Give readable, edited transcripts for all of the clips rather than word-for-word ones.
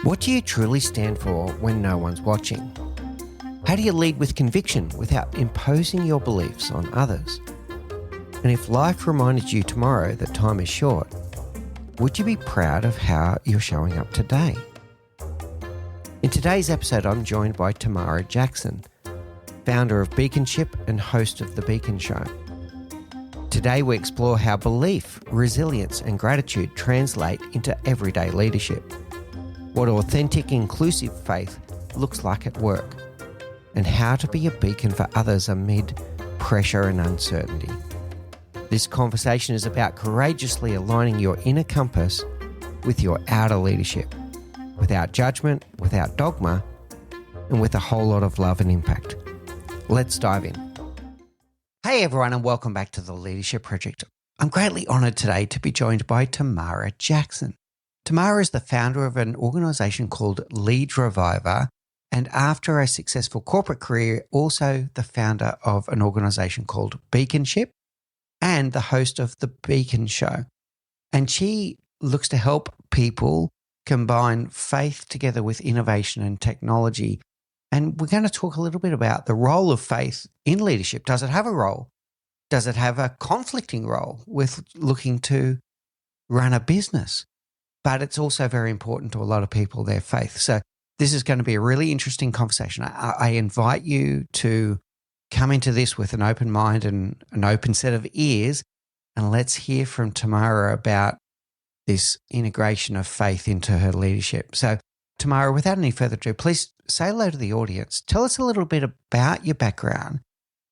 What do you truly stand for when no one's watching? How do you lead with conviction without imposing your beliefs on others? And if life reminded you tomorrow that time is short, would you be proud of how you're showing up today? In today's episode, I'm joined by Tamara Jackson, founder of Beaconship and host of The Beacon Show. Today, we explore how belief, resilience, and gratitude translate into everyday leadership, what authentic, inclusive faith looks like at work, and how to be a beacon for others amid pressure and uncertainty. This conversation is about courageously aligning your inner compass with your outer leadership, without judgment, without dogma, and with a whole lot of love and impact. Let's dive in. Hey everyone, and welcome back to the Leadership Project. I'm greatly honored today to be joined by Tamara Jackson. Tamara is the founder of an organization called Lead Reviver, and after a successful corporate career, also the founder of an organization called Beaconship and the host of The Beacon Show. And she looks to help people combine faith together with innovation and technology. And we're going to talk a little bit about the role of faith in leadership. Does it have a role? Does it have a conflicting role with looking to run a business? But it's also very important to a lot of people, their faith. So this is going to be a really interesting conversation. I invite you to come into this with an open mind and an open set of ears, and let's hear from Tamara about this integration of faith into her leadership. So Tamara, without any further ado, please say hello to the audience. Tell us a little bit about your background,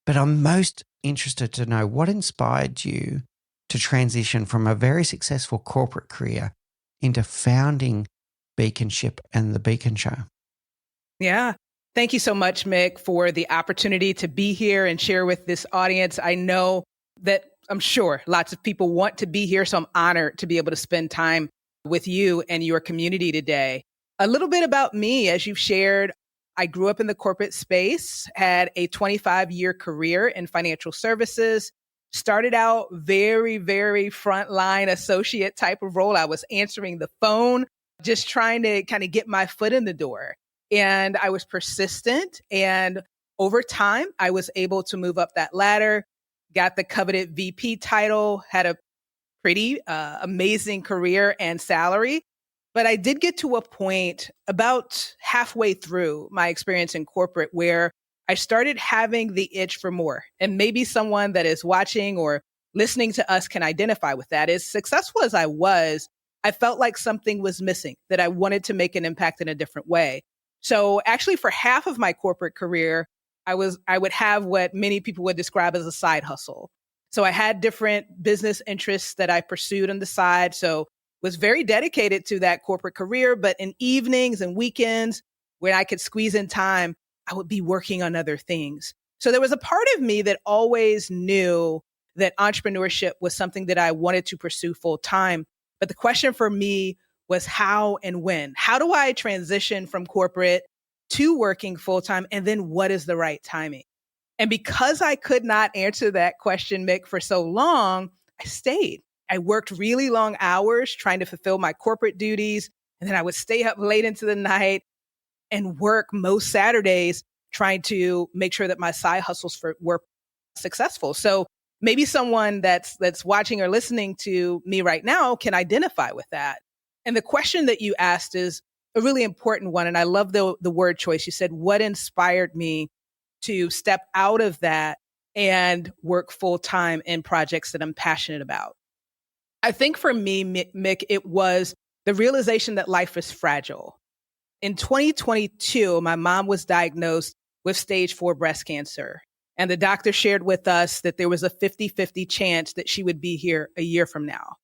but I'm most interested to know what inspired you to transition from a very successful corporate career into founding Beaconship and The Beacon Show. Yeah. Thank you so much, Mick, for the opportunity to be here and share with this audience. I know that I'm sure lots of people want to be here, so I'm honored to be able to spend time with you and your community today. A little bit about me, as you've shared, I grew up in the corporate space, had a 25-year career in financial services, started out very, very frontline associate type of role. I was answering the phone, just trying to kind of get my foot in the door. And I was persistent. And over time, I was able to move up that ladder, got the coveted VP title, had a pretty amazing career and salary. But I did get to a point about halfway through my experience in corporate where I started having the itch for more. And maybe someone that is watching or listening to us can identify with that. As successful as I was, I felt like something was missing, that I wanted to make an impact in a different way. So actually for half of my corporate career, I would have what many people would describe as a side hustle. So I had different business interests that I pursued on the side. So was very dedicated to that corporate career, but in evenings and weekends when I could squeeze in time, I would be working on other things. So there was a part of me that always knew that entrepreneurship was something that I wanted to pursue full time. But the question for me was how and when. How do I transition from corporate to working full time? And then what is the right timing? And because I could not answer that question, Mick, for so long, I stayed. I worked really long hours trying to fulfill my corporate duties. And then I would stay up late into the night and work most Saturdays trying to make sure that my side hustles were successful. So maybe someone that's watching or listening to me right now can identify with that. And the question that you asked is a really important one. And I love the word choice. You said, what inspired me to step out of that and work full time in projects that I'm passionate about? I think for me, Mick, it was the realization that life is fragile. In 2022, my mom was diagnosed with stage 4 breast cancer. And the doctor shared with us that there was a 50-50 chance that she would be here a year from now.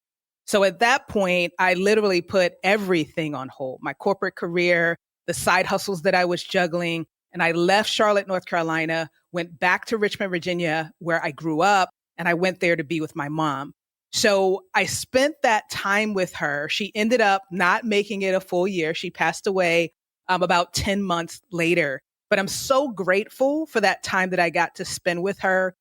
So at that point, I literally put everything on hold, my corporate career, the side hustles that I was juggling. And I left Charlotte, North Carolina, went back to Richmond, Virginia, where I grew up, and I went there to be with my mom. So I spent that time with her. She ended up not making it a full year. She passed away about 10 months later. But I'm so grateful for that time that I got to spend with her.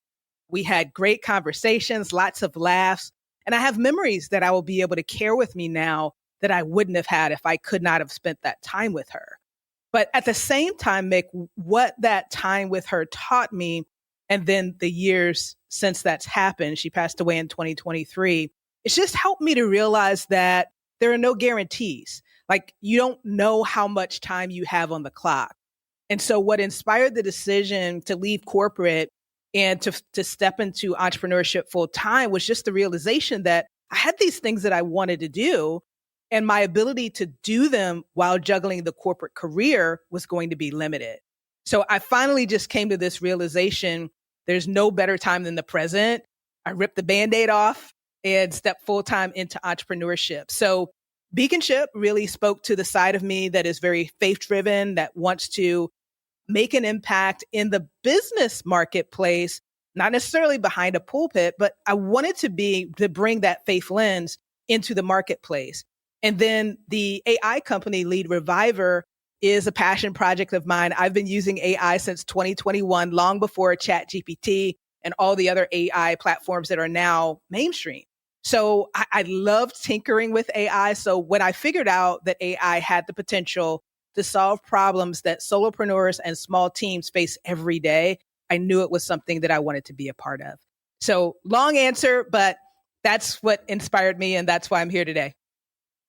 We had great conversations, lots of laughs, and I have memories that I will be able to carry with me now that I wouldn't have had if I could not have spent that time with her. But at the same time, Mick, what that time with her taught me, and then the years since that's happened, she passed away in 2023, it's just helped me to realize that there are no guarantees. Like, you don't know how much time you have on the clock. And so what inspired the decision to leave corporate and to step into entrepreneurship full time was just the realization that I had these things that I wanted to do, and my ability to do them while juggling the corporate career was going to be limited. So I finally just came to this realization: there's no better time than the present. I ripped the Band-Aid off and stepped full time into entrepreneurship. So Beaconship really spoke to the side of me that is very faith driven, that wants to make an impact in the business marketplace, not necessarily behind a pulpit, but I wanted to bring that faith lens into the marketplace. And then the AI company Lead Reviver is a passion project of mine. I've been using AI since 2021, long before ChatGPT and all the other AI platforms that are now mainstream. So I loved tinkering with AI. So when I figured out that AI had the potential to solve problems that solopreneurs and small teams face every day, I knew it was something that I wanted to be a part of. So long answer, but that's what inspired me, and that's why I'm here today.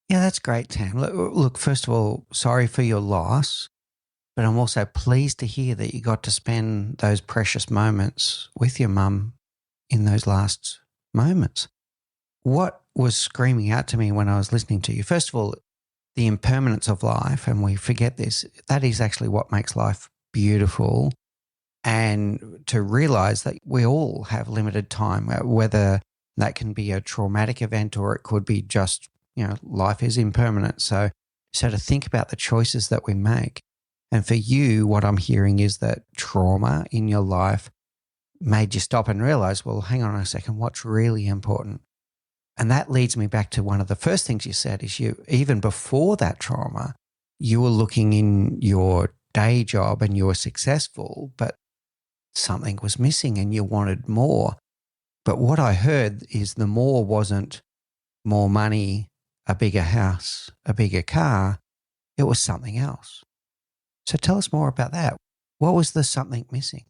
Yeah, that's great, Tam. Look, first of all, sorry for your loss, but I'm also pleased to hear that you got to spend those precious moments with your mum in those last moments. What was screaming out to me when I was listening to you? First of all, the impermanence of life, and we forget this, that is actually what makes life beautiful. And to realize that we all have limited time, whether that can be a traumatic event or it could be just, life is impermanent. So to think about the choices that we make. And for you, what I'm hearing is that trauma in your life made you stop and realize, well, hang on a second, what's really important? And that leads me back to one of the first things you said is even before that trauma, you were looking in your day job and you were successful, but something was missing and you wanted more. But what I heard is the more wasn't more money, a bigger house, a bigger car. It was something else. So tell us more about that. What was the something missing?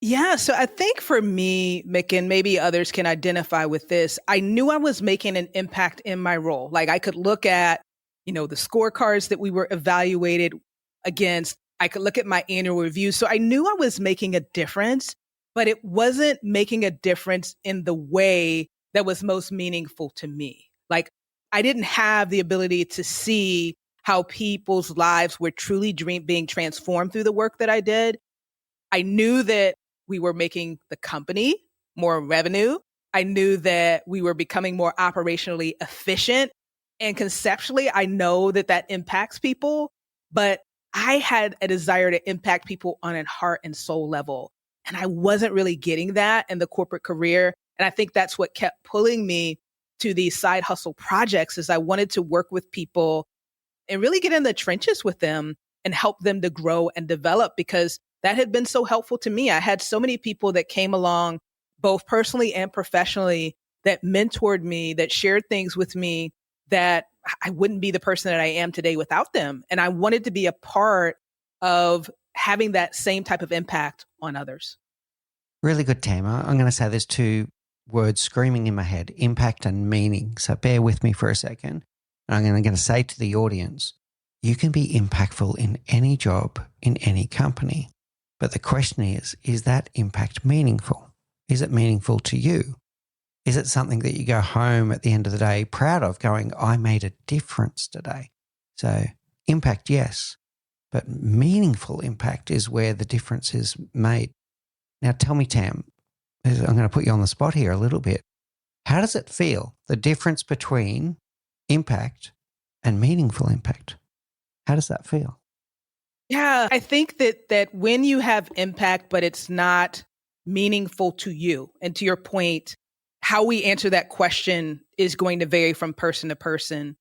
Yeah, so I think for me, Mick, and maybe others can identify with this, I knew I was making an impact in my role. Like, I could look at, the scorecards that we were evaluated against. I could look at my annual review. So I knew I was making a difference, but it wasn't making a difference in the way that was most meaningful to me. Like, I didn't have the ability to see how people's lives were truly being transformed through the work that I did. I knew that we were making the company more revenue. I knew that we were becoming more operationally efficient. And conceptually, I know that that impacts people, but I had a desire to impact people on a heart and soul level. And I wasn't really getting that in the corporate career. And I think that's what kept pulling me to these side hustle projects, is I wanted to work with people and really get in the trenches with them and help them to grow and develop, because that had been so helpful to me. I had so many people that came along, both personally and professionally, that mentored me, that shared things with me, that I wouldn't be the person that I am today without them. And I wanted to be a part of having that same type of impact on others. Really good, Tamara. I'm going to say there's two words screaming in my head: impact and meaning. So bear with me for a second. And I'm going to say to the audience, you can be impactful in any job, in any company. But the question is that impact meaningful? Is it meaningful to you? Is it something that you go home at the end of the day proud of, going, I made a difference today? So impact, yes, but meaningful impact is where the difference is made. Now tell me, Tam, I'm going to put you on the spot here a little bit. How does it feel, the difference between impact and meaningful impact? How does that feel? Yeah, I think that when you have impact, but it's not meaningful to you, and to your point, how we answer that question is going to vary from person to person.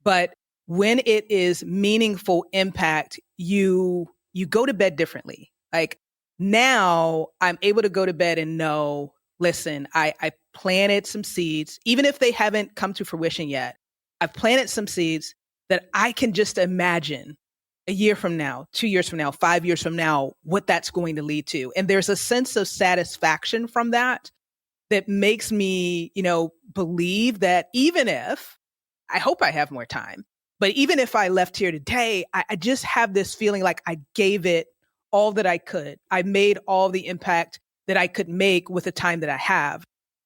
But when it is meaningful impact, you go to bed differently. Like, now I'm able to go to bed and know, listen, I planted some seeds, even if they haven't come to fruition yet. I've planted some seeds that I can just imagine a year from now, 2 years from now, 5 years from now, what that's going to lead to. And there's a sense of satisfaction from that makes me, believe that even if I hope I have more time, but even if I left here today, I just have this feeling like I gave it all that I could. I made all the impact that I could make with the time that I have,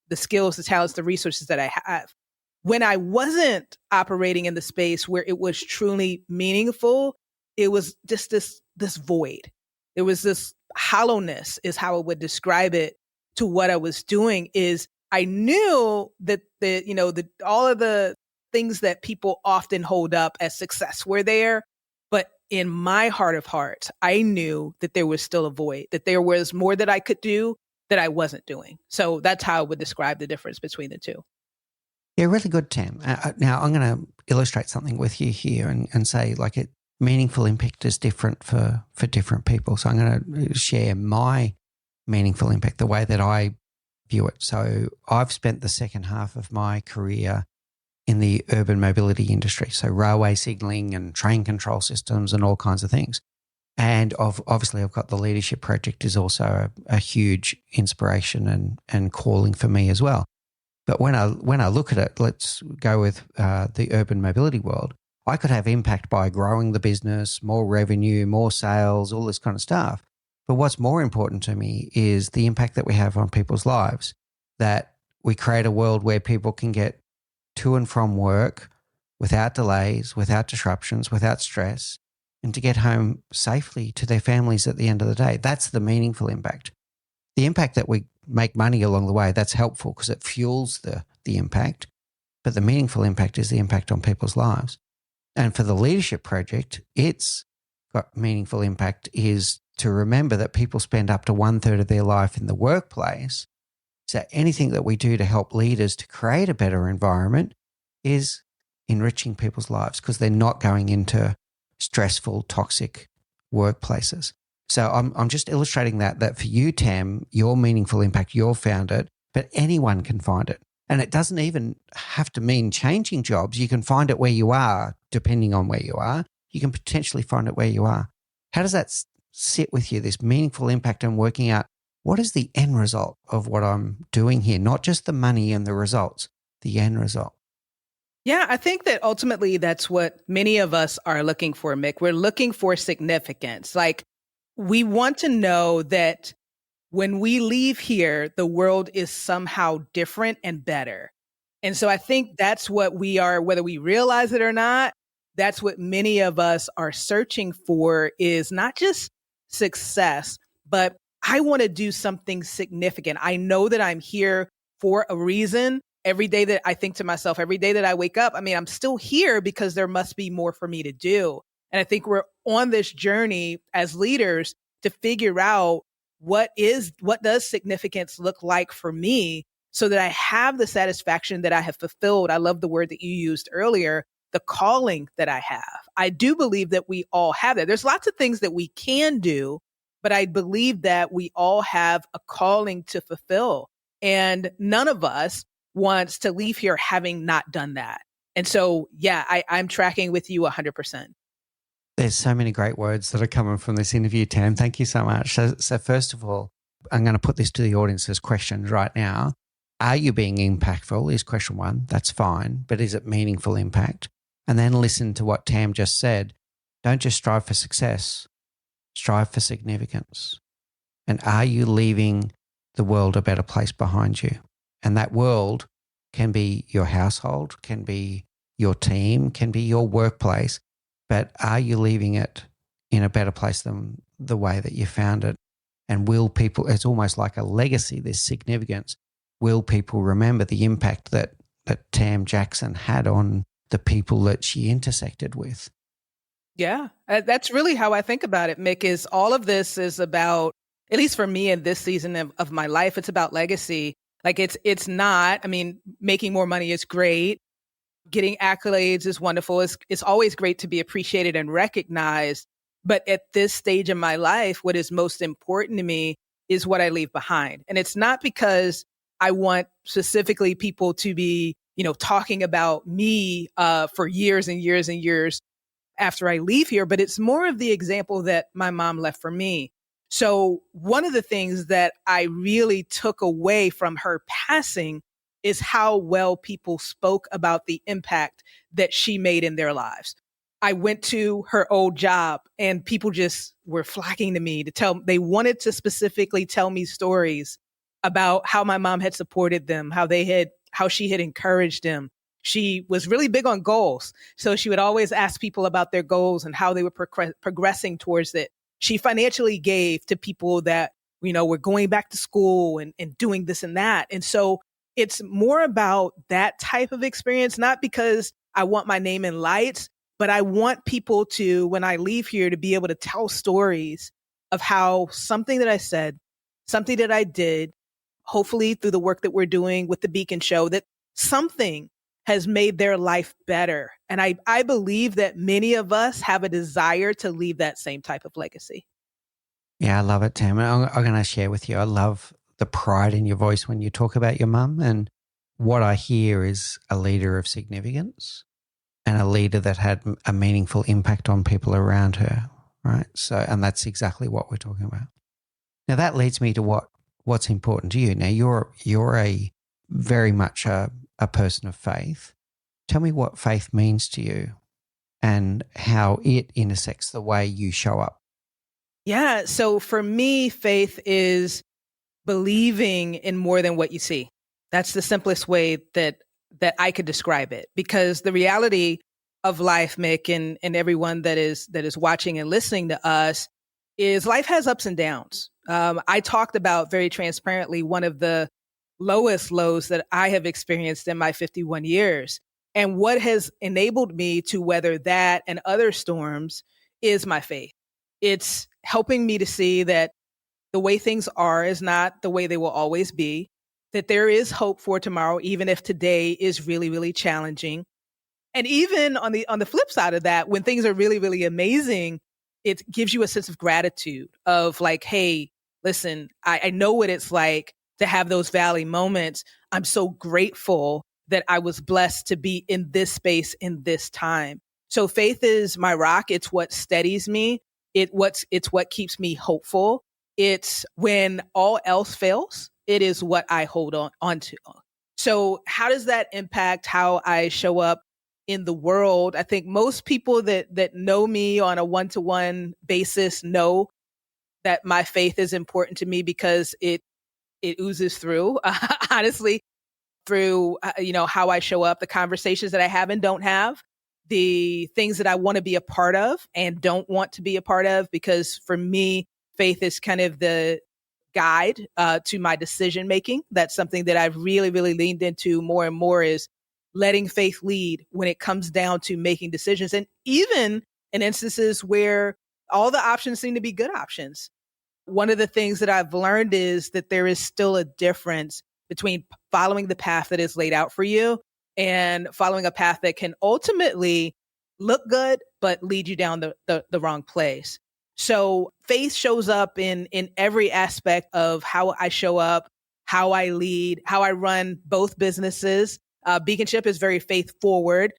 the skills, the talents, the resources that I have. When I wasn't operating in the space where it was truly meaningful, it was just this void. There was this hollowness is how I would describe it to what I was doing. Is I knew that all of the things that people often hold up as success were there, but in my heart of hearts, I knew that there was still a void, that there was more that I could do that I wasn't doing. So that's how I would describe the difference between the two. Yeah, really good, Tam. Now, I'm going to illustrate something with you here and say, meaningful impact is different for different people. So I'm going to share my meaningful impact, the way that I view it. So I've spent the second half of my career in the urban mobility industry, so railway signalling and train control systems and all kinds of things. And obviously I've got the leadership project is also a huge inspiration and calling for me as well. But when I look at it, let's go with the urban mobility world. I could have impact by growing the business, more revenue, more sales, all this kind of stuff. But what's more important to me is the impact that we have on people's lives, that we create a world where people can get to and from work without delays, without disruptions, without stress, and to get home safely to their families at the end of the day. That's the meaningful impact. The impact that we make money along the way, that's helpful because it fuels the impact. But the meaningful impact is the impact on people's lives. And for the leadership project, it's got meaningful impact is to remember that people spend up to 1/3 of their life in the workplace. So anything that we do to help leaders to create a better environment is enriching people's lives because they're not going into stressful, toxic workplaces. So I'm just illustrating that for you, Tam, your meaningful impact, you've found it, but anyone can find it. And it doesn't even have to mean changing jobs. You can find it where you are, depending on where you are. You can potentially find it where you are. How does that sit with you, this meaningful impact and working out what is the end result of what I'm doing here? Not just the money and the results, the end result. Yeah, I think that ultimately that's what many of us are looking for, Mick. We're looking for significance. We want to know that when we leave here, the world is somehow different and better. And so I think that's what we are, whether we realize it or not, that's what many of us are searching for is not just success, but I want to do something significant. I know that I'm here for a reason. Every day that I think to myself, every day that I wake up, I'm still here because there must be more for me to do. And I think we're on this journey as leaders to figure out what does significance look like for me so that I have the satisfaction that I have fulfilled. I love the word that you used earlier, the calling that I have. I do believe that we all have that. There's lots of things that we can do, but I believe that we all have a calling to fulfill. And none of us wants to leave here having not done that. And so, yeah, I'm tracking with you 100%. There's so many great words that are coming from this interview, Tam. Thank you so much. So first of all, I'm going to put this to the audience as questions right now. Are you being impactful is question one. That's fine. But is it meaningful impact? And then listen to what Tam just said. Don't just strive for success. Strive for significance. And are you leaving the world a better place behind you? And that world can be your household, can be your team, can be your workplace. But are you leaving it in a better place than the way that you found it? And will people, it's almost like a legacy, this significance. Will people remember the impact that Tam Jackson had on the people that she intersected with? Yeah, that's really how I think about it, Mick, is all of this is about, at least for me in this season of my life, it's about legacy. It's not, making more money is great. Getting accolades is wonderful. It's always great to be appreciated and recognized. But at this stage in my life, what is most important to me is what I leave behind. And it's not because I want specifically people to be talking about me for years and years and years after I leave here, but it's more of the example that my mom left for me. So one of the things that I really took away from her passing is how well people spoke about the impact that she made in their lives. I went to her old job and people just were flocking to me they wanted to specifically tell me stories about how my mom had supported them, how she had encouraged them. She was really big on goals. So she would always ask people about their goals and how they were progressing towards it. She financially gave to people that, were going back to school and doing this and that. And so it's more about that type of experience, not because I want my name in lights, but I want people to, when I leave here, to be able to tell stories of how something that I said, something that I did, hopefully through the work that we're doing with the Beacon Show, that something has made their life better. And I believe that many of us have a desire to leave that same type of legacy. Yeah, I love it, Tam. I'm going to share with you. I love the pride in your voice when you talk about your mum. And what I hear is a leader of significance and a leader that had a meaningful impact on people around her, right? So, and that's exactly what we're talking about. Now, that leads me to what's important to you. Now, you're a very much a person of faith. Tell me what faith means to you and how it intersects the way you show up. Yeah. So for me, faith is believing in more than what you see. That's the simplest way that I could describe it, because the reality of life, Mick, and everyone that is watching and listening to us, is life has ups and downs. I talked about very transparently one of the lowest lows that I have experienced in my 51 years. And what has enabled me to weather that and other storms is my faith. It's helping me to see that the way things are is not the way they will always be, that there is hope for tomorrow, even if today is really, really challenging. And even on the flip side of that, when things are really, really amazing, it gives you a sense of gratitude of like, hey, listen, I know what it's like to have those valley moments. I'm so grateful that I was blessed to be in this space in this time. So faith is my rock. It's what steadies me. It's what keeps me hopeful. It's when all else fails, it is what I hold on to. So how does that impact how I show up in the world? I think most people that know me on a one-to-one basis know that my faith is important to me because it oozes through, honestly, through how I show up, the conversations that I have and don't have, the things that I want to be a part of and don't want to be a part of, because for me, faith is kind of the guide to my decision making. That's something that I've really, really leaned into more and more, is letting faith lead when it comes down to making decisions. And even in instances where all the options seem to be good options. One of the things that I've learned is that there is still a difference between following the path that is laid out for you and following a path that can ultimately look good, but lead you down the wrong place. So faith shows up in every aspect of how I show up, how I lead, how I run both businesses. Beaconship is very faith forward.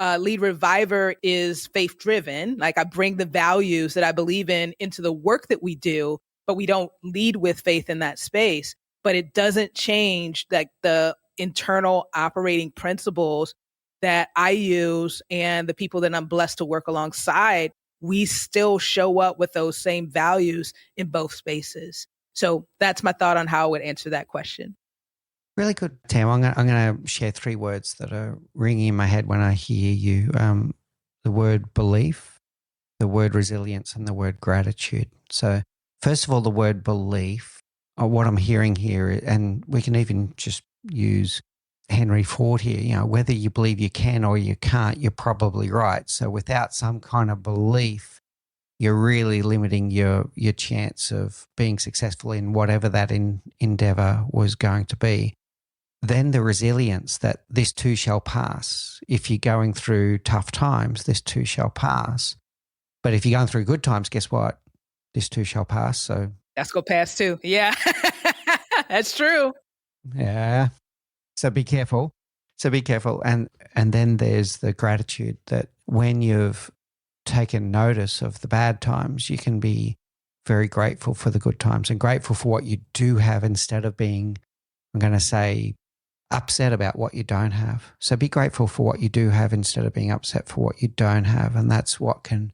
Lead Reviver is faith driven. Like I bring the values that I believe in into the work that we do, but we don't lead with faith in that space. But it doesn't change like the internal operating principles that I use and the people that I'm blessed to work alongside. We still show up with those same values in both spaces. So that's my thought on how I would answer that question. Really good, Tam. I'm going to share 3 words that are ringing in my head when I hear you. The word belief, the word resilience, and the word gratitude. So first of all, the word belief, what I'm hearing here, and we can even just use Henry Ford here, whether you believe you can or you can't, you're probably right. So without some kind of belief, you're really limiting your chance of being successful in whatever that endeavor was going to be. Then the resilience that this too shall pass. If you're going through tough times, this too shall pass. But if you're going through good times, guess what? This too shall pass. So that's go pass too. Yeah, that's true. Yeah. So be careful. So be careful. And then there's the gratitude that when you've taken notice of the bad times, you can be very grateful for the good times and grateful for what you do have instead of being, I'm going to say, upset about what you don't have. So be grateful for what you do have instead of being upset for what you don't have. And that's what can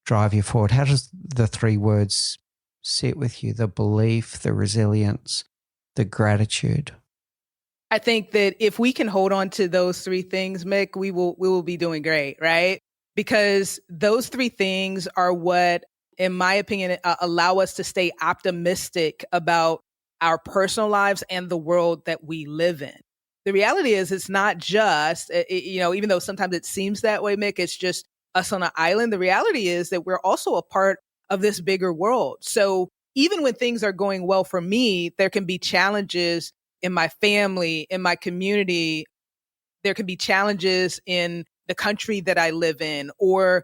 drive you forward. How does the three words sit with you? The belief, the resilience, the gratitude. I think that if we can hold on to those three things, Mick, we will be doing great, right? Because those three things are what, in my opinion, allow us to stay optimistic about our personal lives and the world that we live in. The reality is, it's not just, even though sometimes it seems that way, Mick, it's just us on an island. The reality is that we're also a part of this bigger world. So even when things are going well for me, there can be challenges in my family, in my community. There can be challenges in the country that I live in, or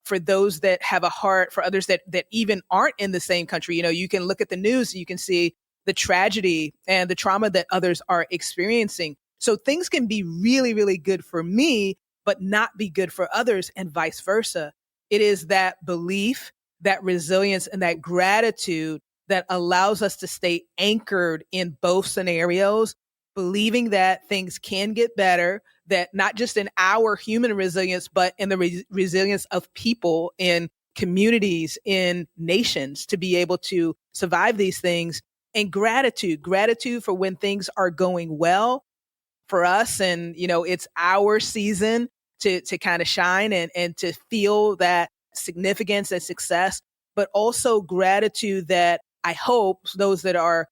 for those that have a heart for others that even aren't in the same country. You can look at the news, you can see the tragedy and the trauma that others are experiencing. So things can be really, really good for me, but not be good for others, and vice versa. It is that belief, that resilience, and that gratitude that allows us to stay anchored in both scenarios, believing that things can get better, that not just in our human resilience, but in the resilience of people, in communities, in nations, to be able to survive these things. And gratitude for when things are going well for us. And, it's our season to kind of shine and to feel that significance and success, but also gratitude that I hope those that are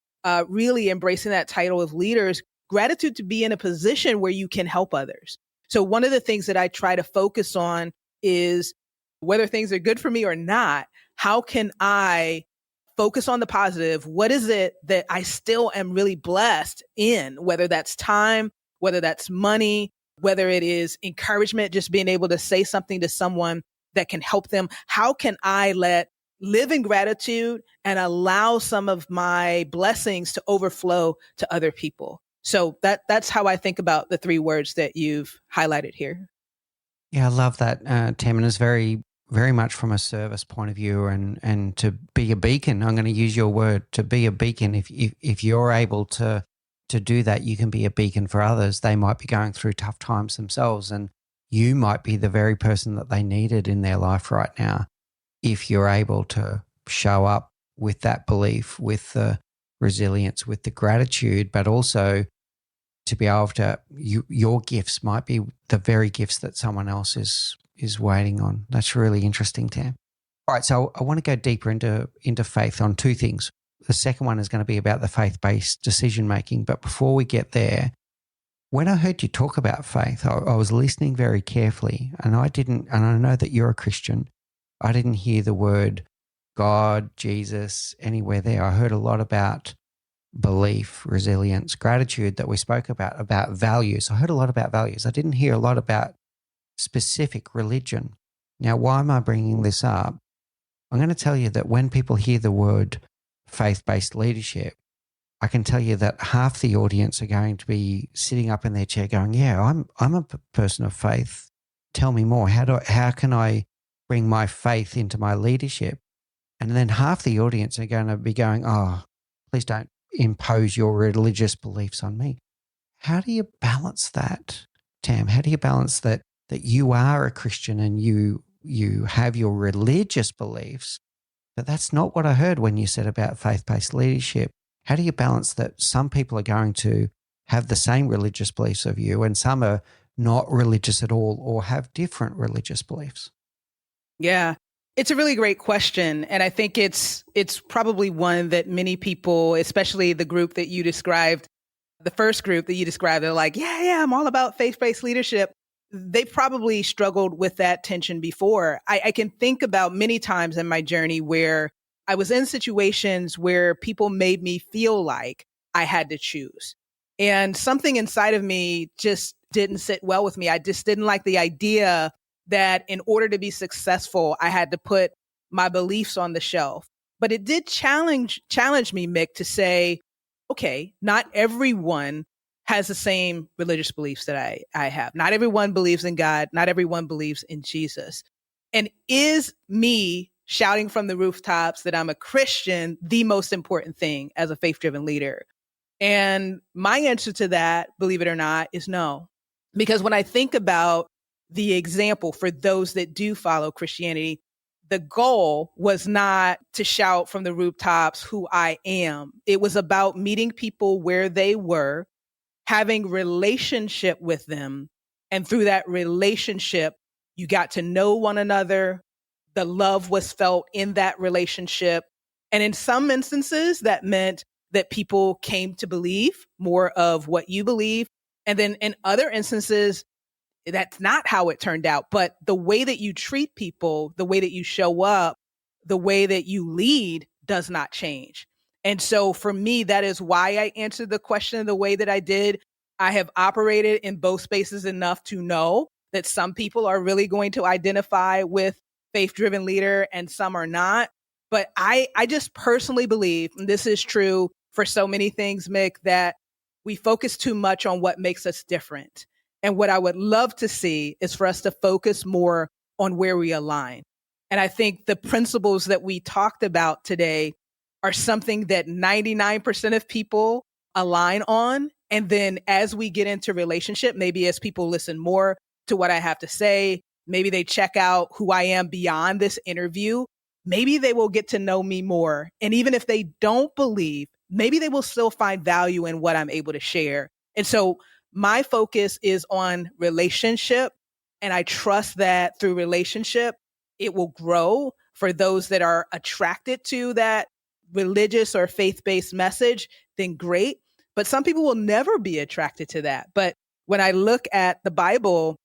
really embracing that title of leaders, gratitude to be in a position where you can help others. So one of the things that I try to focus on is, whether things are good for me or not, how can I focus on the positive? What is it that I still am really blessed in, whether that's time, whether that's money, whether it is encouragement, just being able to say something to someone that can help them? How can I live in gratitude and allow some of my blessings to overflow to other people? So that's how I think about the three words that you've highlighted here. Yeah, I love that, Tam, and it's very, very much from a service point of view, and to be a beacon. I'm going to use your word, to be a beacon. If you're able to do that, you can be a beacon for others. They might be going through tough times themselves, and you might be the very person that they needed in their life right now. If you're able to show up with that belief, with the resilience, with the gratitude, but also to be able to, your gifts might be the very gifts that someone else is waiting on. That's really interesting, Tam. All right, so I want to go deeper into faith on two things. The second one is going to be about the faith-based decision-making. But before we get there, when I heard you talk about faith, I was listening very carefully, and I know that you're a Christian. I didn't hear the word God, Jesus, anywhere there. I heard a lot about belief, resilience, gratitude that we spoke about values. I heard a lot about values. I didn't hear a lot about specific religion. Now, why am I bringing this up? I'm going to tell you that when people hear the word faith-based leadership, I can tell you that half the audience are going to be sitting up in their chair going, yeah, I'm a person of faith. Tell me more. How can I bring my faith into my leadership? And then half the audience are going to be going, oh, please don't impose your religious beliefs on me. How do you balance that, Tam? How do you balance that you are a Christian and you have your religious beliefs, but that's not what I heard when you said about faith-based leadership? How do you balance that some people are going to have the same religious beliefs of you and some are not religious at all or have different religious beliefs? Yeah, it's a really great question. And I think it's probably one that many people, especially the group that you described, the first group that you described, they're like, yeah, I'm all about faith-based leadership. They probably struggled with that tension before. I can think about many times in my journey where I was in situations where people made me feel like I had to choose. And something inside of me just didn't sit well with me. I just didn't like the idea that in order to be successful, I had to put my beliefs on the shelf. But it did challenge me, Mick, to say, okay, not everyone has the same religious beliefs that I have. Not everyone believes in God. Not everyone believes in Jesus. And is me shouting from the rooftops that I'm a Christian the most important thing as a faith-driven leader? And my answer to that, believe it or not, is no. Because when I think about the example for those that do follow Christianity, the goal was not to shout from the rooftops who I am. It was about meeting people where they were, having relationship with them. And through that relationship, you got to know one another. The love was felt in that relationship. And in some instances, that meant that people came to believe more of what you believe. And then in other instances, that's not how it turned out. But the way that you treat people, the way that you show up, the way that you lead does not change. And so for me, that is why I answered the question the way that I did. I have operated in both spaces enough to know that some people are really going to identify with faith-driven leader and some are not. But I just personally believe, and this is true for so many things, Mick, that we focus too much on what makes us different. And what I would love to see is for us to focus more on where we align. And I think the principles that we talked about today are something that 99% of people align on. And then as we get into relationship, maybe as people listen more to what I have to say, maybe they check out who I am beyond this interview, maybe they will get to know me more. And even if they don't believe, maybe they will still find value in what I'm able to share. And so my focus is on relationship, and I trust that through relationship, it will grow for those that are attracted to that religious or faith-based message, then great. But some people will never be attracted to that. But when I look at the Bible,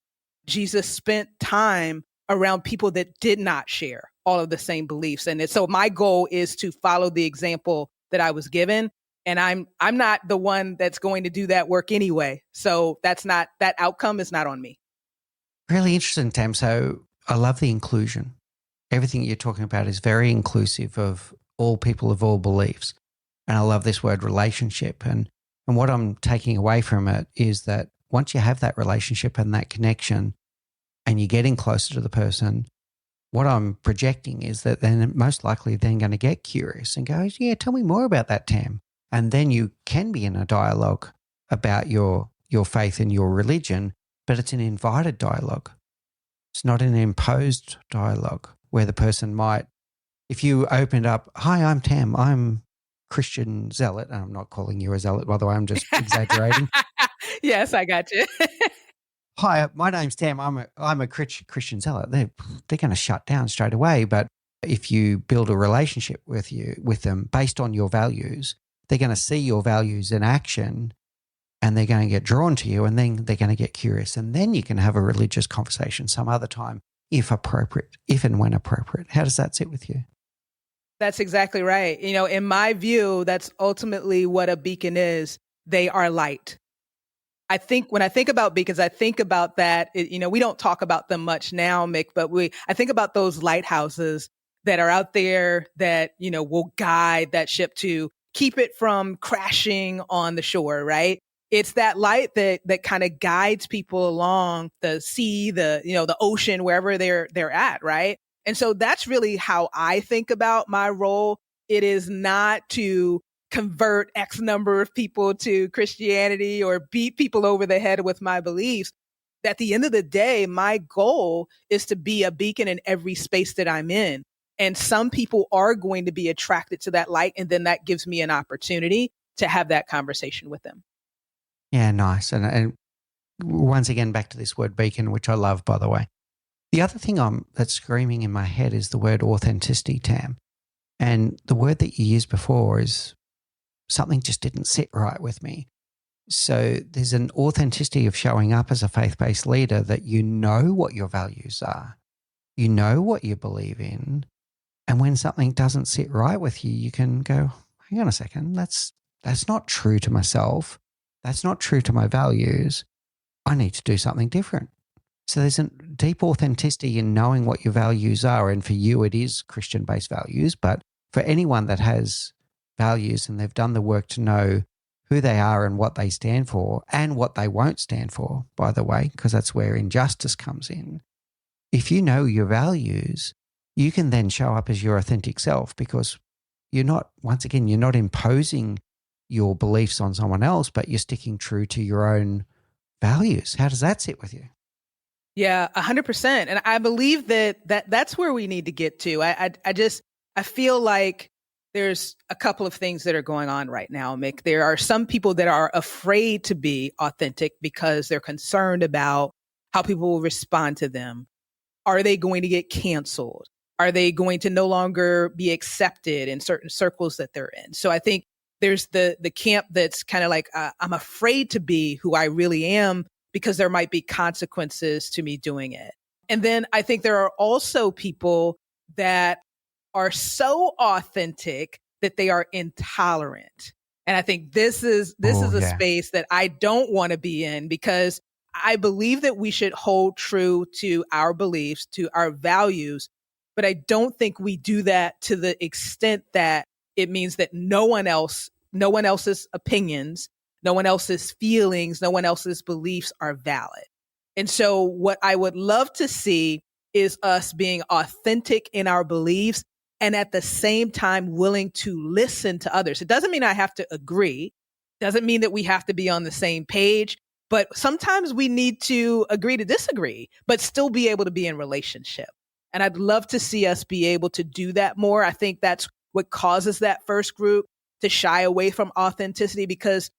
Jesus spent time around people that did not share all of the same beliefs. And so my goal is to follow the example that I was given. And I'm not the one that's going to do that work anyway. So that outcome is not on me. Really interesting, Tam. So I love the inclusion. Everything you're talking about is very inclusive of all people of all beliefs. And I love this word relationship. And what I'm taking away from it is that once you have that relationship and that connection and you're getting closer to the person, what I'm projecting is that then most likely then going to get curious and go, yeah, tell me more about that, Tam. And then you can be in a dialogue about your faith and your religion, but it's an invited dialogue. It's not an imposed dialogue where the person might, if you opened up, hi, I'm Tam, I'm Christian zealot. And I'm not calling you a zealot, by the way, I'm just exaggerating. Yes, I got you. Hi, my name's Tam. I'm a Christian zealot. They're going to shut down straight away. But if you build a relationship with them based on your values, they're going to see your values in action and they're going to get drawn to you and then they're going to get curious. And then you can have a religious conversation some other time, if appropriate, if and when appropriate. How does that sit with you? That's exactly right. In my view, that's ultimately what a beacon is. They are light. I think when I think about beacons, I think about that, we don't talk about them much now, Mick, but I think about those lighthouses that are out there that, will guide that ship to keep it from crashing on the shore, right? It's that light that kind of guides people along the sea, the ocean, wherever they're at, right? And so that's really how I think about my role. It is not to convert X number of people to Christianity or beat people over the head with my beliefs. At the end of the day, my goal is to be a beacon in every space that I'm in. And some people are going to be attracted to that light. And then that gives me an opportunity to have that conversation with them. Yeah, nice. And once again, back to this word beacon, which I love, by the way. The other thing that's screaming in my head is the word authenticity, Tam. And the word that you used before is something just didn't sit right with me. So there's an authenticity of showing up as a faith-based leader that you know what your values are, you know what you believe in, and when something doesn't sit right with you, you can go, hang on a second, that's not true to myself. That's not true to my values. I need to do something different. So there's a deep authenticity in knowing what your values are. And for you, it is Christian-based values. But for anyone that has values and they've done the work to know who they are and what they stand for and what they won't stand for, by the way, because that's where injustice comes in. If you know your values, you can then show up as your authentic self because you're not imposing your beliefs on someone else, but you're sticking true to your own values. How does that sit with you? Yeah, 100%. And I believe that's where we need to get to. I feel like there's a couple of things that are going on right now, Mick. There are some people that are afraid to be authentic because they're concerned about how people will respond to them. Are they going to get canceled? Are they going to no longer be accepted in certain circles that they're in? So I think there's the camp that's kind of like, I'm afraid to be who I really am because there might be consequences to me doing it. And then I think there are also people that are so authentic that they are intolerant. And I think this is a space that I don't want to be in because I believe that we should hold true to our beliefs, to our values, but I don't think we do that to the extent that it means that no one else's opinions, no one else's feelings, no one else's beliefs are valid. And so what I would love to see is us being authentic in our beliefs and at the same time willing to listen to others. It doesn't mean I have to agree. Doesn't mean that we have to be on the same page, but sometimes we need to agree to disagree, but still be able to be in relationship. And I'd love to see us be able to do that more. I think that's what causes that first group to shy away from authenticity because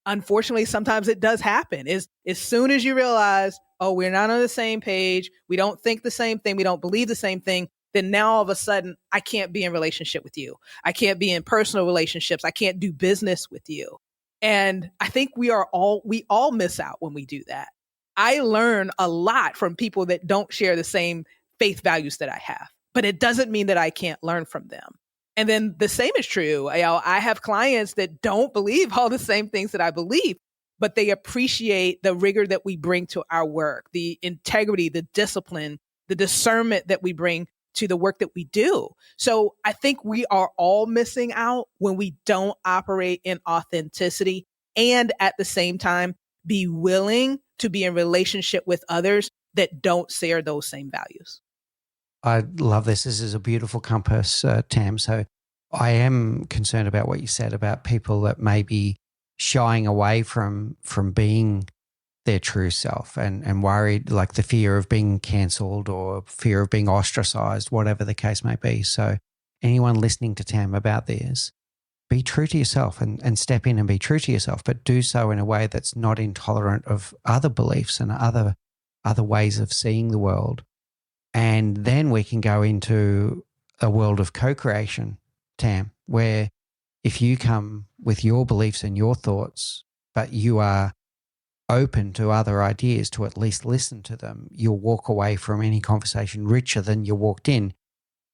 unfortunately, sometimes it does happen. As soon as you realize, oh, we're not on the same page, we don't think the same thing, we don't believe the same thing, then now all of a sudden, I can't be in relationship with you. I can't be in personal relationships. I can't do business with you. And I think we all miss out when we do that. I learn a lot from people that don't share the same faith values that I have, but it doesn't mean that I can't learn from them. And then the same is true. I have clients that don't believe all the same things that I believe, but they appreciate the rigor that we bring to our work, the integrity, the discipline, the discernment that we bring to the work that we do. So I think we are all missing out when we don't operate in authenticity and at the same time be willing to be in relationship with others that don't share those same values. I love this. This is a beautiful compass, Tam. So I am concerned about what you said about people that may be shying away from being their true self and worried, like the fear of being cancelled or fear of being ostracized, whatever the case may be. So anyone listening to Tam about this, be true to yourself and step in and be true to yourself, but do so in a way that's not intolerant of other beliefs and other ways of seeing the world. And then we can go into a world of co-creation, Tam, where if you come with your beliefs and your thoughts, but you are open to other ideas, to at least listen to them, you'll walk away from any conversation richer than you walked in.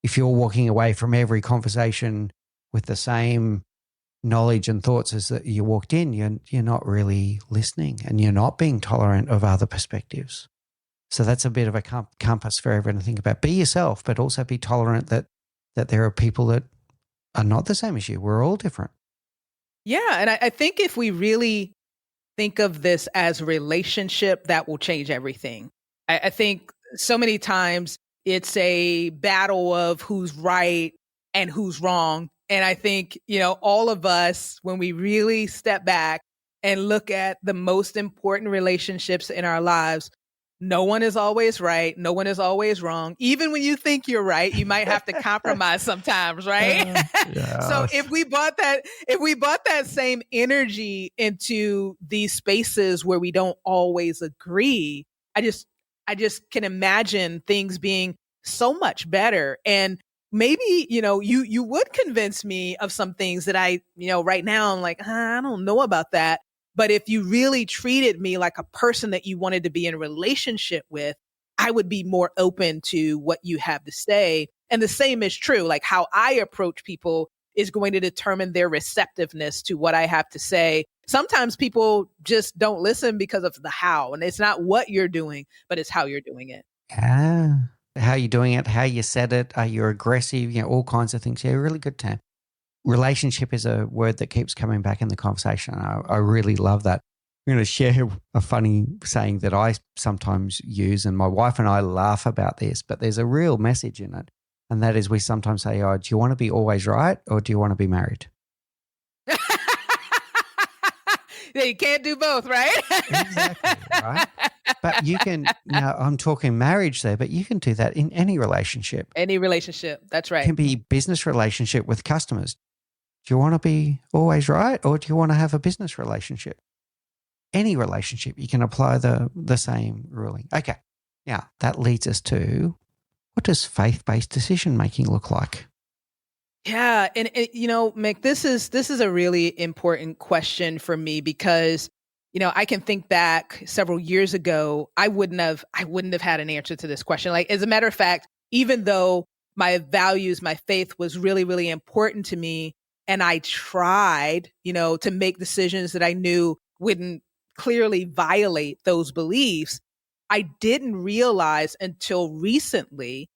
If you're walking away from every conversation with the same knowledge and thoughts as that you walked in, you're not really listening and you're not being tolerant of other perspectives. So that's a bit of a compass for everyone to think about. Be yourself, but also be tolerant that there are people that are not the same as you. We're all different. Yeah. And I think if we really think of this as a relationship, that will change everything. I think so many times it's a battle of who's right and who's wrong. And I think, all of us, when we really step back and look at the most important relationships in our lives, no one is always right. No one is always wrong. Even when you think you're right, you might have to compromise sometimes, right? Yes. So if we brought that same energy into these spaces where we don't always agree, I just can imagine things being so much better. And maybe, you would convince me of some things that I, right now I'm like, I don't know about that. But if you really treated me like a person that you wanted to be in a relationship with, I would be more open to what you have to say. And the same is true. Like how I approach people is going to determine their receptiveness to what I have to say. Sometimes people just don't listen because of the how. And it's not what you're doing, but it's how you're doing it. How you're doing it, how you said it, are you aggressive, all kinds of things. Yeah, really good, Tam. relationship is a word that keeps coming back in the conversation. I really love that. I'm going to share a funny saying that I sometimes use, and my wife and I laugh about this, but there's a real message in it. And that is, we sometimes say, oh, do you want to be always right or do you want to be married? Yeah, you can't do both, right? Exactly, right? But you can, now I'm talking marriage there, but you can do that in any relationship. Any relationship. That's It right. can be business relationship with customers. Do you want to be always right or do you want to have a business relationship? Any relationship, you can apply the same ruling. Okay. Now, that leads us to, what does faith-based decision-making look like? Yeah. And Mick, this is a really important question for me because, I can think back several years ago, I wouldn't have had an answer to this question. Like, as a matter of fact, even though my values, my faith was really, really important to me, and I tried, to make decisions that I knew wouldn't clearly violate those beliefs, I didn't realize until recently,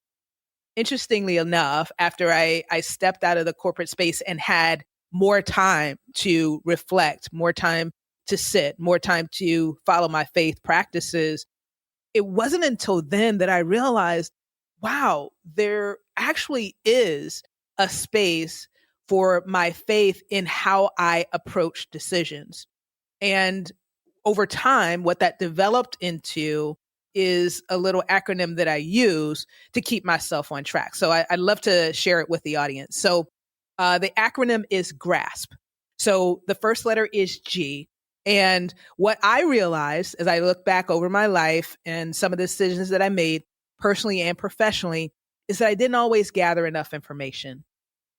interestingly enough, after I stepped out of the corporate space and had more time to reflect, more time to sit, more time to follow my faith practices, it wasn't until then that I realized, wow, there actually is a space for my faith in how I approach decisions. And over time, what that developed into is a little acronym that I use to keep myself on track. So I'd love to share it with the audience. So the acronym is GRASP. So the first letter is G. And what I realized as I look back over my life and some of the decisions that I made personally and professionally is that I didn't always gather enough information.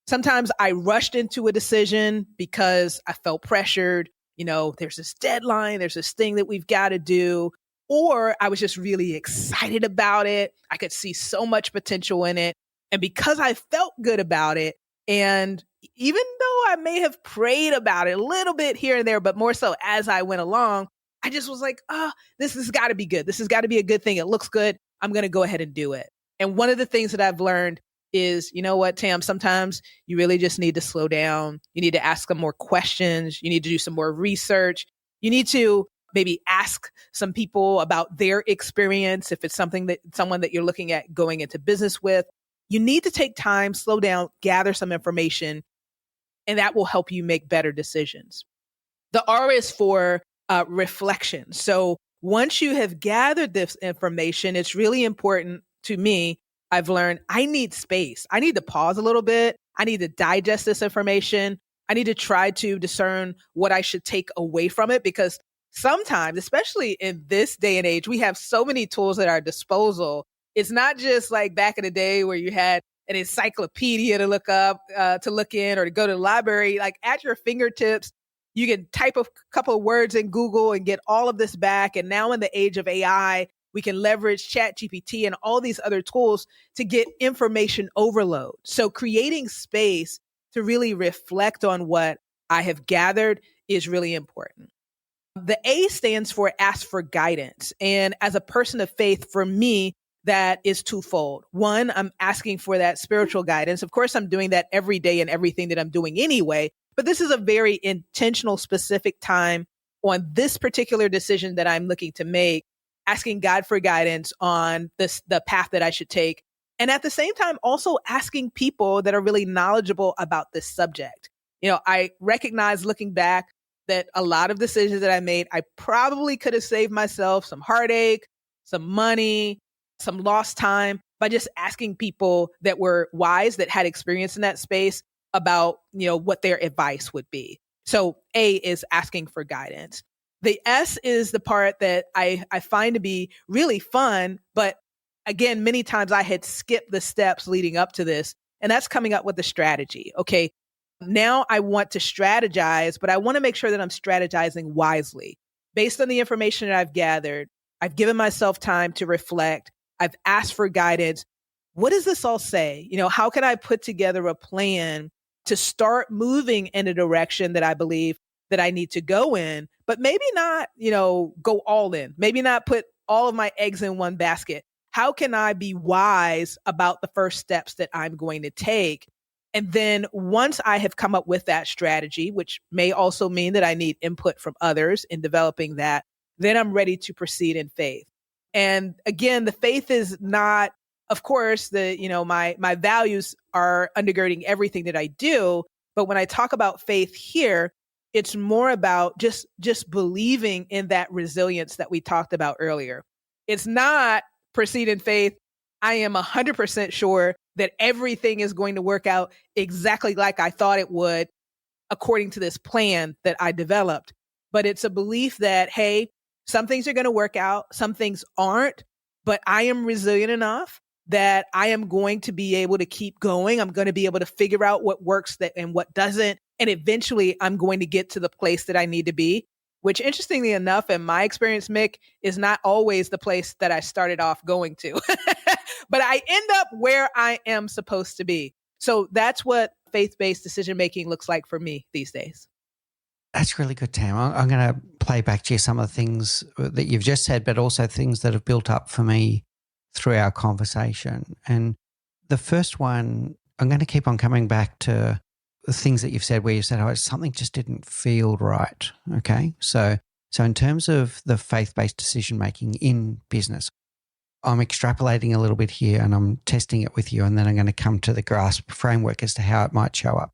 Sometimes I rushed into a decision because I felt pressured. There's this deadline, there's this thing that we've got to do. Or I was just really excited about it. I could see so much potential in it. And because I felt good about it, and even though I may have prayed about it a little bit here and there, but more so as I went along, I just was like, this has got to be good. This has got to be a good thing. It looks good. I'm going to go ahead and do it. And one of the things that I've learned is, you know what, Tam, sometimes you really just need to slow down. You need to ask some more questions. You need to do some more research. You need to maybe ask some people about their experience. If it's someone that you're looking at going into business with, you need to take time, slow down, gather some information, and that will help you make better decisions. The R is for reflection. So once you have gathered this information, it's really important to me. I've learned I need space. I need to pause a little bit. I need to digest this information. I need to try to discern what I should take away from it, because sometimes, especially in this day and age, we have so many tools at our disposal. It's not just like back in the day where you had an encyclopedia to look up, to look in, or to go to the library. Like at your fingertips, you can type a couple of words in Google and get all of this back. And now in the age of AI, we can leverage ChatGPT and all these other tools to get information overload. So creating space to really reflect on what I have gathered is really important. The A stands for ask for guidance. And as a person of faith, for me, that is twofold. One, I'm asking for that spiritual guidance. Of course, I'm doing that every day in everything that I'm doing anyway, but this is a very intentional, specific time on this particular decision that I'm looking to make, asking God for guidance on the path that I should take. And at the same time, also asking people that are really knowledgeable about this subject. I recognize looking back that a lot of decisions that I made, I probably could have saved myself some heartache, some money, some lost time by just asking people that were wise, that had experience in that space about, what their advice would be. So A is asking for guidance. The S is the part that I find to be really fun, but again, many times I had skipped the steps leading up to this, and that's coming up with the strategy. Okay, now I want to strategize, but I want to make sure that I'm strategizing wisely. Based on the information that I've gathered, I've given myself time to reflect. I've asked for guidance. What does this all say? How can I put together a plan to start moving in a direction that I believe that I need to go in, but maybe not, go all in, maybe not put all of my eggs in one basket. How can I be wise about the first steps that I'm going to take? And then once I have come up with that strategy, which may also mean that I need input from others in developing that, then I'm ready to proceed in faith. And again, the faith is not, of course, my values are undergirding everything that I do. But when I talk about faith here, it's more about just believing in that resilience that we talked about earlier. It's not proceed in faith. I am 100% sure that everything is going to work out exactly like I thought it would, according to this plan that I developed. But it's a belief that, hey, some things are going to work out, some things aren't, but I am resilient enough that I am going to be able to keep going. I'm going to be able to figure out what works and what doesn't. And eventually I'm going to get to the place that I need to be, which interestingly enough, in my experience, Mick, is not always the place that I started off going to. But I end up where I am supposed to be. So that's what faith-based decision making looks like for me these days. That's really good, Tam. I'm going to play back to you some of the things that you've just said, but also things that have built up for me through our conversation. And the first one, I'm going to keep on coming back to the things that you've said where you said, oh, something just didn't feel right. Okay. So in terms of the faith-based decision making in business, I'm extrapolating a little bit here and I'm testing it with you, and then I'm going to come to the grasp framework as to how it might show up.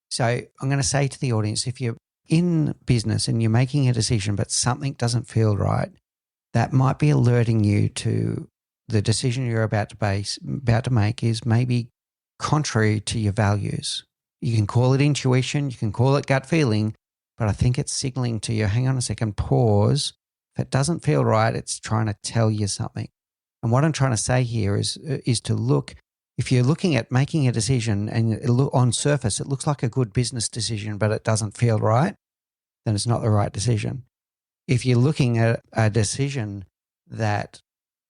So I'm going to say to the audience, if you're in business and you're making a decision but something doesn't feel right, that might be alerting you to the decision you're about to make is maybe contrary to your values. You can call it intuition, you can call it gut feeling, but I think it's signaling to you, hang on a second, pause. If it doesn't feel right, it's trying to tell you something. And what I'm trying to say here is to look, if you're looking at making a decision and on surface, it looks like a good business decision, but it doesn't feel right, then it's not the right decision. If you're looking at a decision that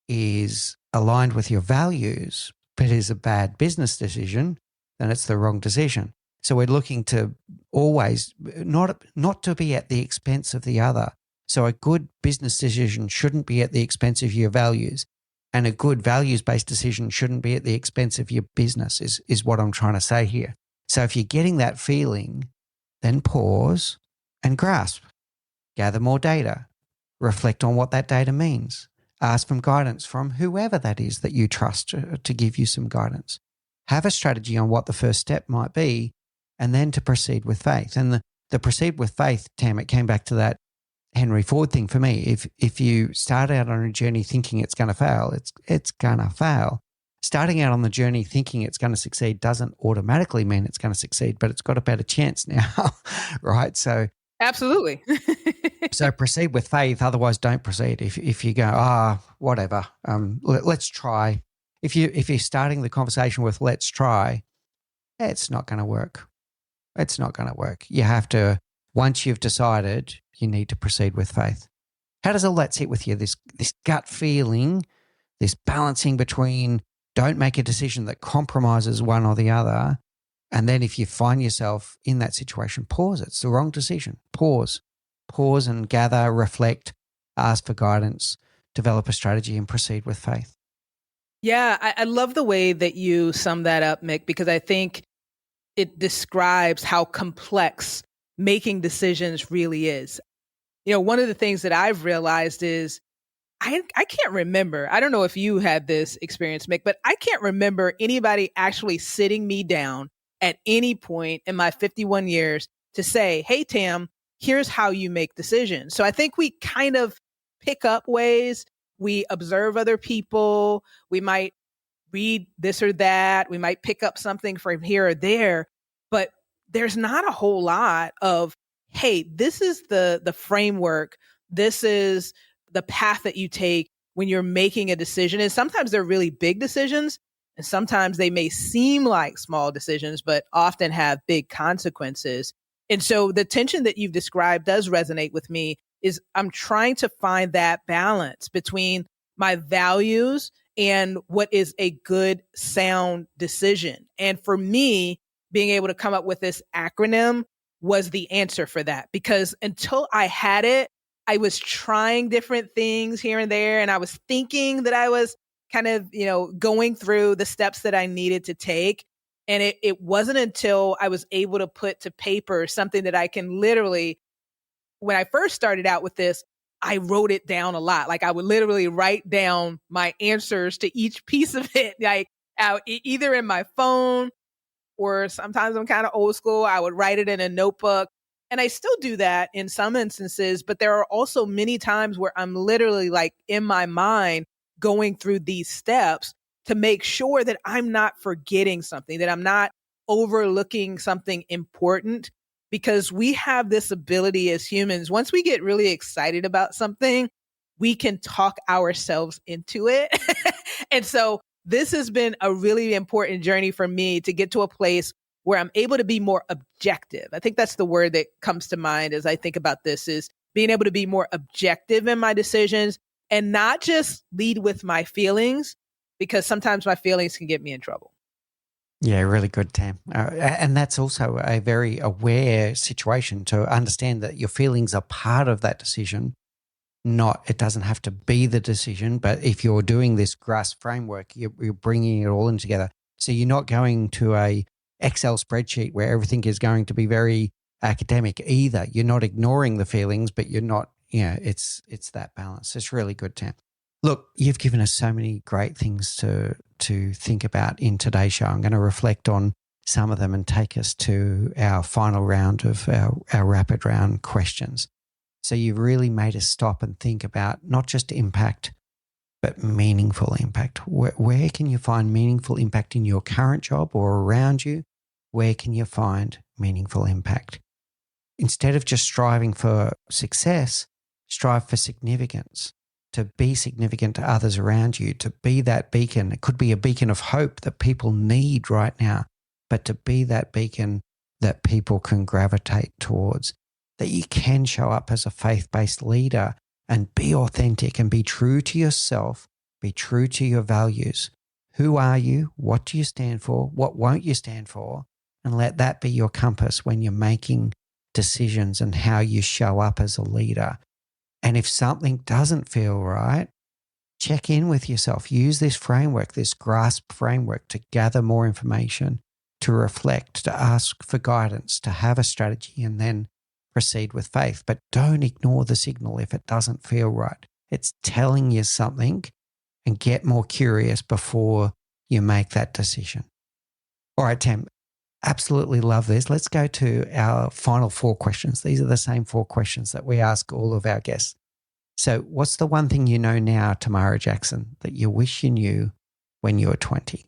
is aligned with your values, but is a bad business decision, then it's the wrong decision. So we're looking to always not to be at the expense of the other. So a good business decision shouldn't be at the expense of your values. And a good values-based decision shouldn't be at the expense of your business is what I'm trying to say here. So if you're getting that feeling, then pause and grasp. Gather more data. Reflect on what that data means. Ask for guidance from whoever that is that you trust to give you some guidance. Have a strategy on what the first step might be, and then to proceed with faith. And the proceed with faith, Tam, it came back to that Henry Ford thing for me. If you start out on a journey thinking it's going to fail, it's going to fail. Starting out on the journey thinking it's going to succeed doesn't automatically mean it's going to succeed, but it's got a better chance now, right? So absolutely. So proceed with faith. Otherwise, don't proceed. If you go, whatever, let's try. If you're starting the conversation with let's try, it's not going to work. It's not going to work. You have to, once you've decided, you need to proceed with faith. How does all that sit with you? This gut feeling, this balancing between don't make a decision that compromises one or the other. And then if you find yourself in that situation, pause. It's the wrong decision. Pause and gather, reflect, ask for guidance, develop a strategy and proceed with faith. Yeah, I love the way that you sum that up, Mick, because I think it describes how complex making decisions really is. You know, one of the things that I've realized is I can't remember. I don't know if you had this experience, Mick, but I can't remember anybody actually sitting me down at any point in my 51 years to say, hey, Tam, here's how you make decisions. So I think we kind of pick up ways. We observe other people. We might read this or that. We might pick up something from here or there, but there's not a whole lot of, hey, this is the framework. This is the path that you take when you're making a decision. And sometimes they're really big decisions, and sometimes they may seem like small decisions, but often have big consequences. And so the tension that you've described does resonate with me. Is I'm trying to find that balance between my values and what is a good, sound decision. And for me, being able to come up with this acronym was the answer for that, because until I had it, I was trying different things here and there, and I was thinking that I was kind of, going through the steps that I needed to take. And it wasn't until I was able to put to paper something that I can literally, when I first started out with this, I wrote it down a lot. Like I would literally write down my answers to each piece of it, like either in my phone, or sometimes I'm kind of old school. I would write it in a notebook. And I still do that in some instances, but there are also many times where I'm literally like in my mind going through these steps to make sure that I'm not forgetting something, that I'm not overlooking something important, because we have this ability as humans. Once we get really excited about something, we can talk ourselves into it. And so this has been a really important journey for me to get to a place where I'm able to be more objective. I think that's the word that comes to mind as I think about this, is being able to be more objective in my decisions and not just lead with my feelings, because sometimes my feelings can get me in trouble. Yeah, really good, Tam. And that's also a very aware situation to understand that your feelings are part of that decision. It doesn't have to be the decision, but if you're doing this GRASP framework, you're bringing it all in together. So you're not going to a Excel spreadsheet where everything is going to be very academic either. You're not ignoring the feelings, but you're not, it's that balance. It's really good, Tam. Look, you've given us so many great things to think about in today's show. I'm going to reflect on some of them and take us to our final round of our rapid round questions. So you've really made us stop and think about not just impact, but meaningful impact. Where can you find meaningful impact in your current job or around you? Where can you find meaningful impact? Instead of just striving for success, strive for significance, to be significant to others around you, to be that beacon. It could be a beacon of hope that people need right now, but to be that beacon that people can gravitate towards, that you can show up as a faith-based leader and be authentic and be true to yourself, be true to your values. Who are you? What do you stand for? What won't you stand for? And let that be your compass when you're making decisions and how you show up as a leader. And if something doesn't feel right, check in with yourself. Use this framework, this GRASP framework, to gather more information, to reflect, to ask for guidance, to have a strategy, and then proceed with faith. But don't ignore the signal if it doesn't feel right. It's telling you something, and get more curious before you make that decision. All right, Tam, absolutely love this. Let's go to our final 4 questions. These are the same 4 questions that we ask all of our guests. So what's the one thing you know now, Tamara Jackson, that you wish you knew when you were 20?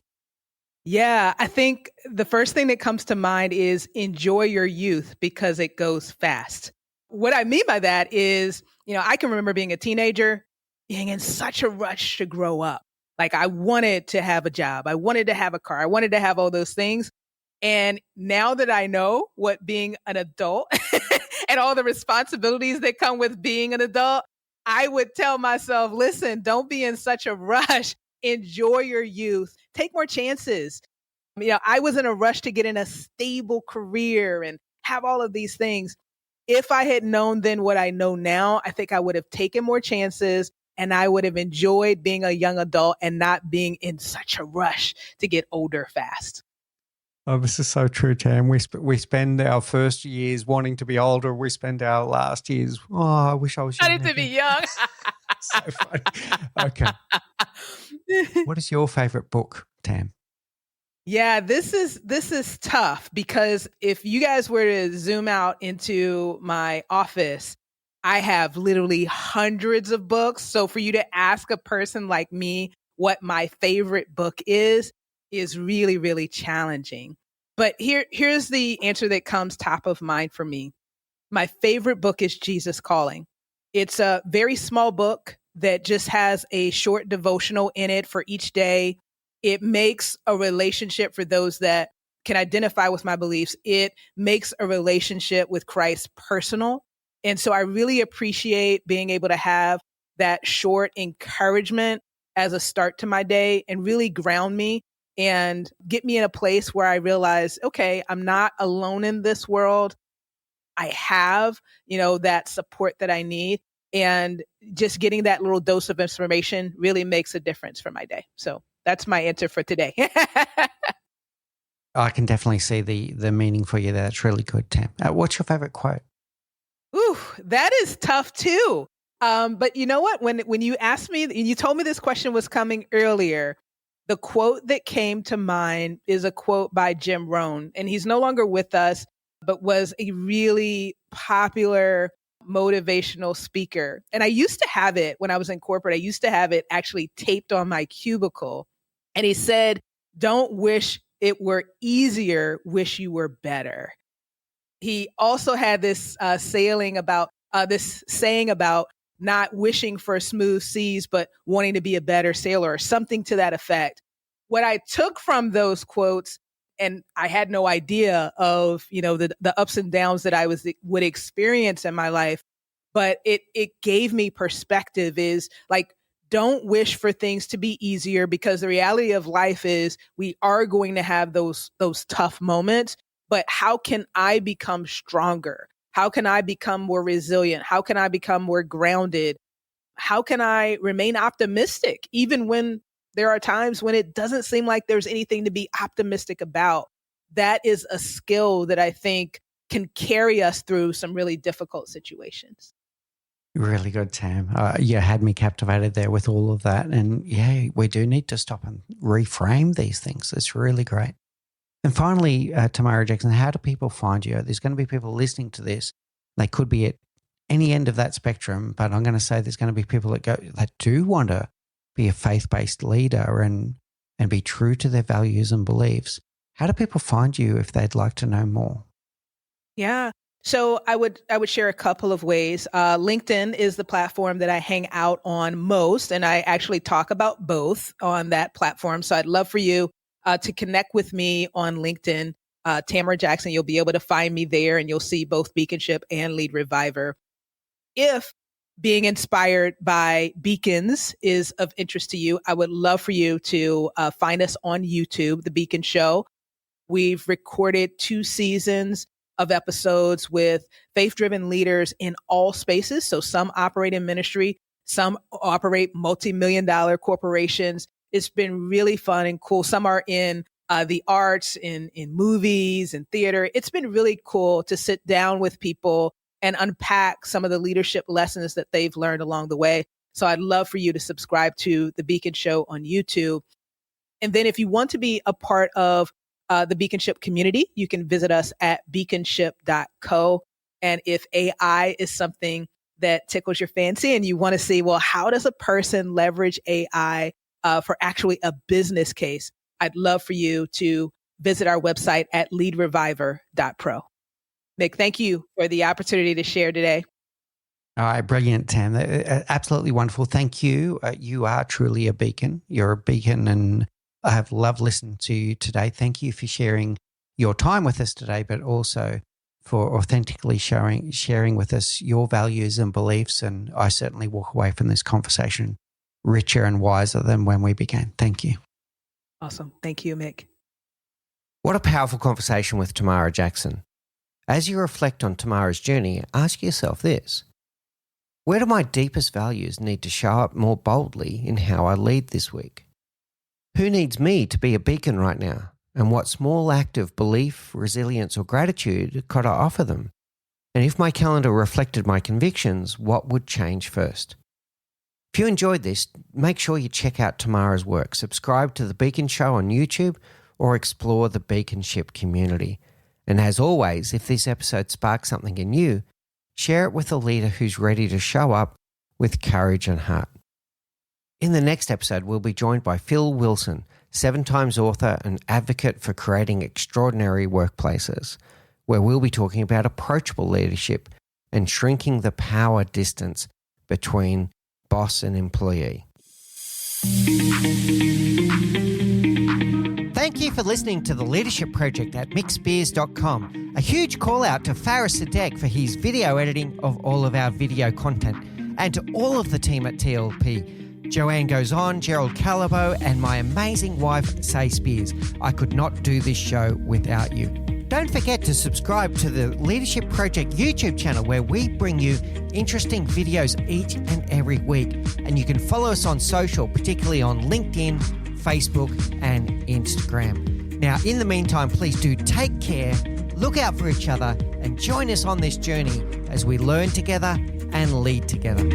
Yeah, I think the first thing that comes to mind is enjoy your youth because it goes fast. What I mean by that is, I can remember being a teenager, being in such a rush to grow up. Like I wanted to have a job. I wanted to have a car. I wanted to have all those things. And now that I know what being an adult and all the responsibilities that come with being an adult, I would tell myself, listen, don't be in such a rush. Enjoy your youth. Take more chances. I was in a rush to get in a stable career and have all of these things. If I had known then what I know now, I think I would have taken more chances and I would have enjoyed being a young adult and not being in such a rush to get older fast. Oh, this is so true, Tam. We spend our first years wanting to be older. We spend our last years, I wish I was young. I wanted to be young. So funny. Okay. What is your favorite book, Tam? Yeah, this is tough because if you guys were to zoom out into my office, I have literally hundreds of books. So for you to ask a person like me what my favorite book is really, really challenging. But here's the answer that comes top of mind for me. My favorite book is Jesus Calling. It's a very small book that just has a short devotional in it for each day. It makes a relationship for those that can identify with my beliefs. It makes a relationship with Christ personal. And so I really appreciate being able to have that short encouragement as a start to my day and really ground me and get me in a place where I realize, okay, I'm not alone in this world. I have, that support that I need. And just getting that little dose of information really makes a difference for my day. So that's my answer for today. I can definitely see the meaning for you there. That's really good, Tam. What's your favorite quote? Ooh, that is tough too. But you know what? When you asked me, you told me this question was coming earlier. The quote that came to mind is a quote by Jim Rohn, and he's no longer with us, but was a really popular motivational speaker. And I used to have it when I was in corporate. I used to have it actually taped on my cubicle. And he said, "Don't wish it were easier, wish you were better." He also had this saying about not wishing for smooth seas, but wanting to be a better sailor, or something to that effect. What I took from those quotes, and I had no idea of, the ups and downs that I would experience in my life, but it gave me perspective. Is like, don't wish for things to be easier, because the reality of life is we are going to have those tough moments. But how can I become stronger? How can I become more resilient? How can I become more grounded? How can I remain optimistic, even when there are times when it doesn't seem like there's anything to be optimistic about? That is a skill that I think can carry us through some really difficult situations. Really good, Tam. You had me captivated there with all of that. And yeah, we do need to stop and reframe these things. It's really great. And finally, Tamara Jackson, how do people find you? There's going to be people listening to this. They could be at any end of that spectrum, but I'm going to say there's going to be people that do want to be a faith-based leader and be true to their values and beliefs. How do people find you if they'd like to know more? Yeah. So I would share a couple of ways. LinkedIn is the platform that I hang out on most, and I actually talk about both on that platform. So I'd love for you to connect with me on LinkedIn, Tamara Jackson. You'll be able to find me there, and you'll see both Beaconship and Lead Reviver. If being inspired by beacons is of interest to you, I would love for you to find us on YouTube, The Beacon Show. We've recorded 2 seasons of episodes with faith-driven leaders in all spaces. So some operate in ministry, some operate multi-million-dollar corporations. It's been really fun and cool. Some are in the arts, in movies and theater. It's been really cool to sit down with people and unpack some of the leadership lessons that they've learned along the way. So I'd love for you to subscribe to The Beacon Show on YouTube. And then if you want to be a part of the Beaconship community, you can visit us at beaconship.co. And if AI is something that tickles your fancy and you want to see, well, how does a person leverage AI for actually a business case, I'd love for you to visit our website at leadreviver.pro. Mick, thank you for the opportunity to share today. All right, brilliant, Tam. Absolutely wonderful. Thank you. You are truly a beacon. You're a beacon, and I have loved listening to you today. Thank you for sharing your time with us today, but also for authentically sharing with us your values and beliefs. And I certainly walk away from this conversation richer and wiser than when we began. Thank you. Awesome. Thank you, Mick. What a powerful conversation with Tamara Jackson. As you reflect on Tamara's journey, ask yourself this: where do my deepest values need to show up more boldly in how I lead this week? Who needs me to be a beacon right now? And what small act of belief, resilience, or gratitude could I offer them? And if my calendar reflected my convictions, what would change first? If you enjoyed this, make sure you check out Tamara's work, subscribe to The Beacon Show on YouTube, or explore the Beaconship community. And as always, if this episode sparks something in you, share it with a leader who's ready to show up with courage and heart. In the next episode, we'll be joined by Phil Wilson, 7-times author and advocate for creating extraordinary workplaces, where we'll be talking about approachable leadership and shrinking the power distance between boss and employee. Thank you for listening to The Leadership Project at mickspears.com. A huge call out to Faris Sadek for his video editing of all of our video content, and to all of the team at TLP. Joanne Goes On, Gerald Calabo, and my amazing wife, Say Spears. I could not do this show without you. Don't forget to subscribe to the Leadership Project YouTube channel, where we bring you interesting videos each and every week. And you can follow us on social, particularly on LinkedIn, Facebook, and Instagram. Now, in the meantime, please do take care, look out for each other, and join us on this journey as we learn together and lead together.